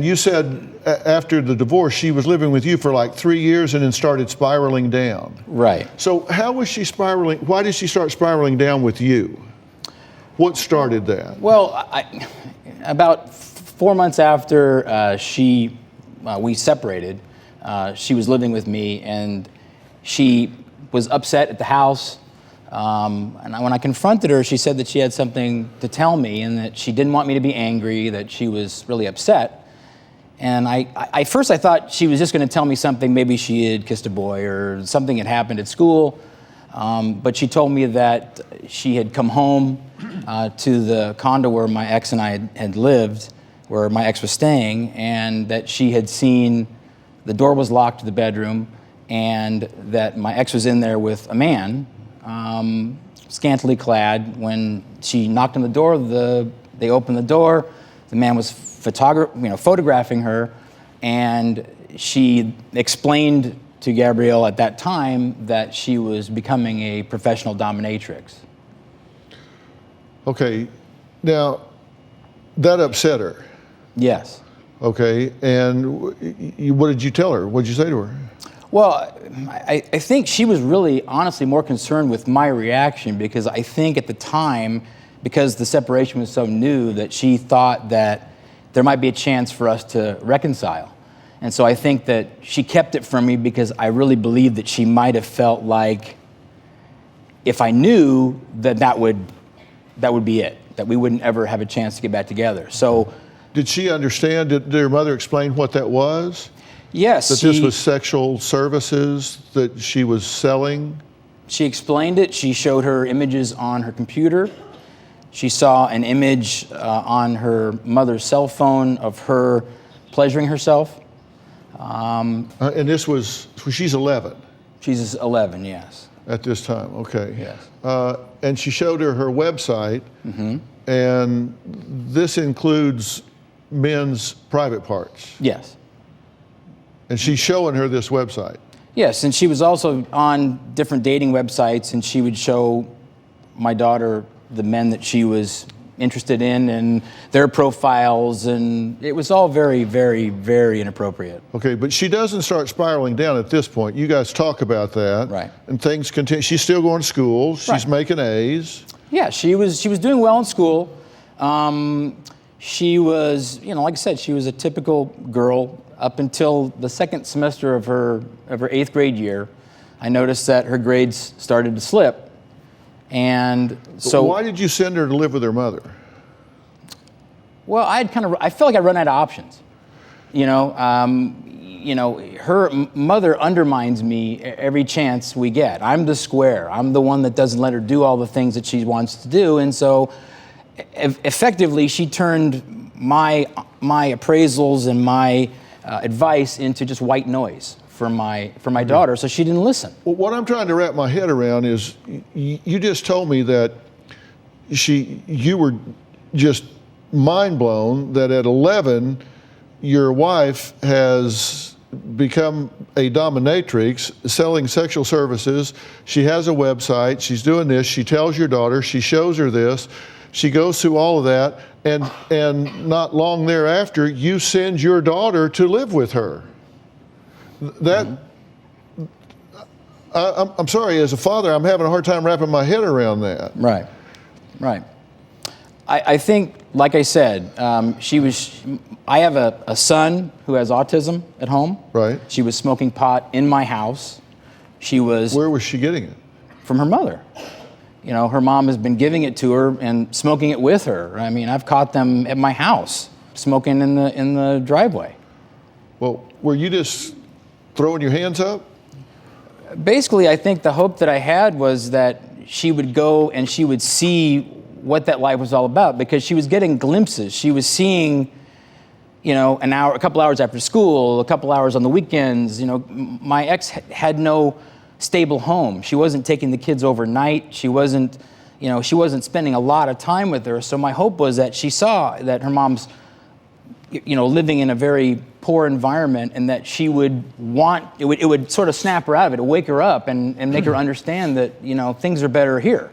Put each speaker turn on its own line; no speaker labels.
You said after the divorce, she was living with you for like 3 years and then started spiraling down.
Right.
So how was she spiraling? Why did she start spiraling down with you? What started that?
Well, about 4 months after we separated, she was living with me, and she was upset at the house. And when I confronted her, she said that she had something to tell me and that she didn't want me to be angry, that she was really upset. And I first I thought she was just going to tell me something, maybe she had kissed a boy or something had happened at school. But she told me that she had come home to the condo where my ex and I had lived, where my ex was staying, and that she had seen the door was locked to the bedroom, and that my ex was in there with a man, scantily clad. When she knocked on the door, they opened the door. The man was photographing her, and she explained to Gabrielle at that time that she was becoming a professional dominatrix.
Okay, now that upset her.
Yes.
Okay, and what did you tell her? What did you say to her?
Well, I think she was really, honestly, more concerned with my reaction, because I think at the time, because the separation was so new, that she thought that there might be a chance for us to reconcile. And so I think that she kept it from me because I really believed that she might have felt like if I knew that would be it, that we wouldn't ever have a chance to get back together. So,
did she understand? Did your mother explain what that was?
Yes.
That this was sexual services that she was selling?
She explained it. She showed her images on her computer. She saw an image on her mother's cell phone of her pleasuring herself.
And this was, she's 11?
She's 11, yes.
At this time, okay.
Yes.
And she showed her website, and this includes men's private parts.
Yes.
And she's showing her this website.
Yes, and she was also on different dating websites, and she would show my daughter the men that she was interested in and their profiles, and it was all very, very, very inappropriate.
Okay, but she doesn't start spiraling down at this point. You guys talk about that.
Right.
And things continue. She's still going to school. She's making A's.
Yeah, she was doing well in school. She was, like I said, she was a typical girl up until the second semester of her 8th grade year. I noticed that her grades started to slip. And so,
why did you send her to live with her mother?
Well, I felt like I run out of options. Her mother undermines me every chance we get. I'm the square. I'm the one that doesn't let her do all the things that she wants to do. And so, effectively, she turned my appraisals and my advice into just white noise for my daughter, so she didn't listen.
Well, what I'm trying to wrap my head around is, you just told me that you were just mind blown that at 11, your wife has become a dominatrix, selling sexual services. She has a website. She's doing this. She tells your daughter. She shows her this. She goes through all of that, and not long thereafter, you send your daughter to live with her. That, I'm sorry, as a father, I'm having a hard time wrapping my head around that.
Right. I think, like I said, I have a son who has autism at home.
Right.
She was smoking pot in my house.
Where was she getting it?
From her mother. Her mom has been giving it to her and smoking it with her. I mean, I've caught them at my house, smoking in the driveway.
Well, were you just throwing your hands up?
Basically, I think the hope that I had was that she would go and she would see what that life was all about, because she was getting glimpses. She was seeing, an hour, a couple hours after school, a couple hours on the weekends. My ex had no stable home. She wasn't taking the kids overnight. She wasn't spending a lot of time with her. So my hope was that she saw that her mom's, living in a very poor environment, and that she would it would sort of snap her out of it, wake her up and make her understand that, things are better here.